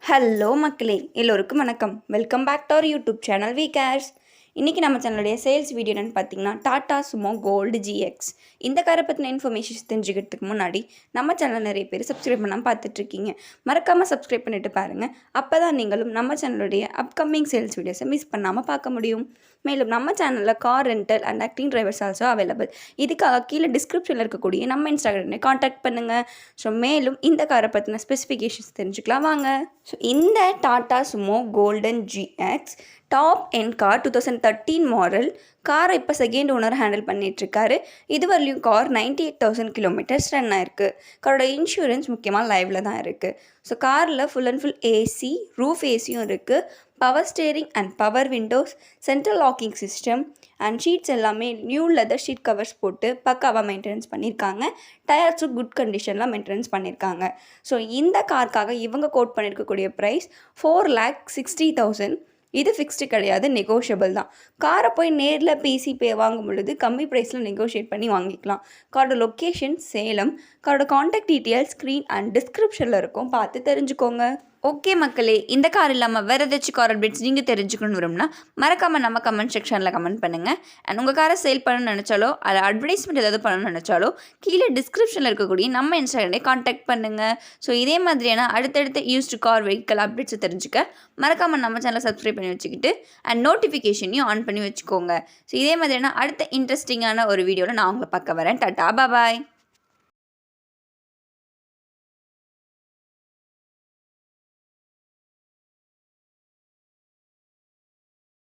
Hello மக்களே, எல்லோருக்கும் வணக்கம். Welcome back to our YouTube channel we cares. இன்றைக்கி நம்ம சேனலுடைய சேல்ஸ் வீடியோ என்னென்னு பார்த்தீங்கன்னா டாடா சுமோ கோல்டு ஜிஎக்ஸ். இந்த காரை பற்றின இன்ஃபர்மேஷன்ஸ் தெரிஞ்சுக்கிறதுக்கு முன்னாடி நம்ம சேனல் நிறைய பேர் சப்ஸ்கிரைப் பண்ணாமல் பார்த்துட்ருக்கீங்க. மறக்காமல் சப்ஸ்கிரைப் பண்ணிவிட்டு பாருங்கள். அப்போ தான் நீங்களும் நம்ம சேனலுடைய அப்கமிங் சேல்ஸ் வீடியோஸை மிஸ் பண்ணாமல் பார்க்க முடியும். மேலும் நம்ம சேனலில் car rental and acting drivers also available. இதுக்காக கீழே டிஸ்கிரிப்ஷனில் இருக்கக்கூடிய நம்ம இன்ஸ்டாகிராமை காண்டாக்ட் பண்ணுங்கள். ஸோ மேலும் இந்த காரை பற்றின ஸ்பெசிஃபிகேஷன்ஸ் தெரிஞ்சுக்கலாம் வாங்க. ஸோ இந்த Tata Sumo golden GX top end car 2013 model காரை இப்போ செகண்ட் ஓனர் ஹேண்டில் பண்ணிகிட்ருக்காரு. இதுவரையிலும் கார் 98,000 கிலோமீட்டர்ஸ் ரன் ஆயிருக்கு. காரோட இன்சூரன்ஸ் முக்கியமாக லைவில் தான் இருக்குது. ஸோ காரில் full and full AC, roof ஏசியும் இருக்குது. Power steering and power windows, central locking system and seats எல்லாமே நியூ லெதர் ஷீட் கவர்ஸ் போட்டு பக்காவாக மெயின்டெனன்ஸ் பண்ணியிருக்காங்க. டயர்ஸும் குட் கண்டிஷனில் மெயின்டெனன்ஸ் பண்ணியிருக்காங்க. ஸோ இந்த காருக்காக இவங்க கோட் பண்ணியிருக்கக்கூடிய ப்ரைஸ் 4,60,000. இது ஃபிக்ஸ்டு கிடையாது, நெகோஷியபிள் தான். காரை போய் நேரில் பேசி வாங்கும் பொழுது கம்மி ப்ரைஸில் நெகோஷியேட் பண்ணி வாங்கிக்கலாம். காரோட லொக்கேஷன் சேலம். காரோட காண்டாக்ட் டீட்டெயில்ஸ் ஸ்க்ரீன் அண்ட் டிஸ்கிரிப்ஷனில் இருக்கும், பார்த்து தெரிஞ்சுக்கோங்க. ஓகே மக்களே, இந்த கார் இல்லாமல் வேறு ஏதாச்சும் கார் அப்டேட்ஸ் நீங்கள் தெரிஞ்சுக்கணும் விரும்புனா மறக்காமல் நம்ம கமெண்ட் செக்ஷனில் கமெண்ட் பண்ணுங்கள். அண்ட் உங்கள் காரை சேல் பண்ணணும்னு நினச்சாலோ அல்ல அட்வர்டைஸ்மெண்ட் ஏதாவது பண்ணணும்னு நினச்சாலோ கீழே டிஸ்கிரிப்ஷனில் இருக்கக்கூடிய நம்ம இன்ஸ்டாகிராமே காண்டாக்ட் பண்ணுங்கள். ஸோ இதே மாதிரியான அடுத்தடுத்த யூஸ்டு கார் வெஹிக்கல் அப்டேட்ஸை தெரிஞ்சுக்க மறக்காமல் நம்ம சேனலை சப்ஸ்கிரைப் பண்ணி வச்சுக்கிட்டு அண்ட் நோட்டிஃபிகேஷனையும் ஆன் பண்ணி வச்சுக்கோங்க. ஸோ இதே மாதிரியான அடுத்த இன்ட்ரெஸ்டிங்கான ஒரு வீடியோவில் நான் உங்களை பார்க்க வரேன். டாடா பாய்.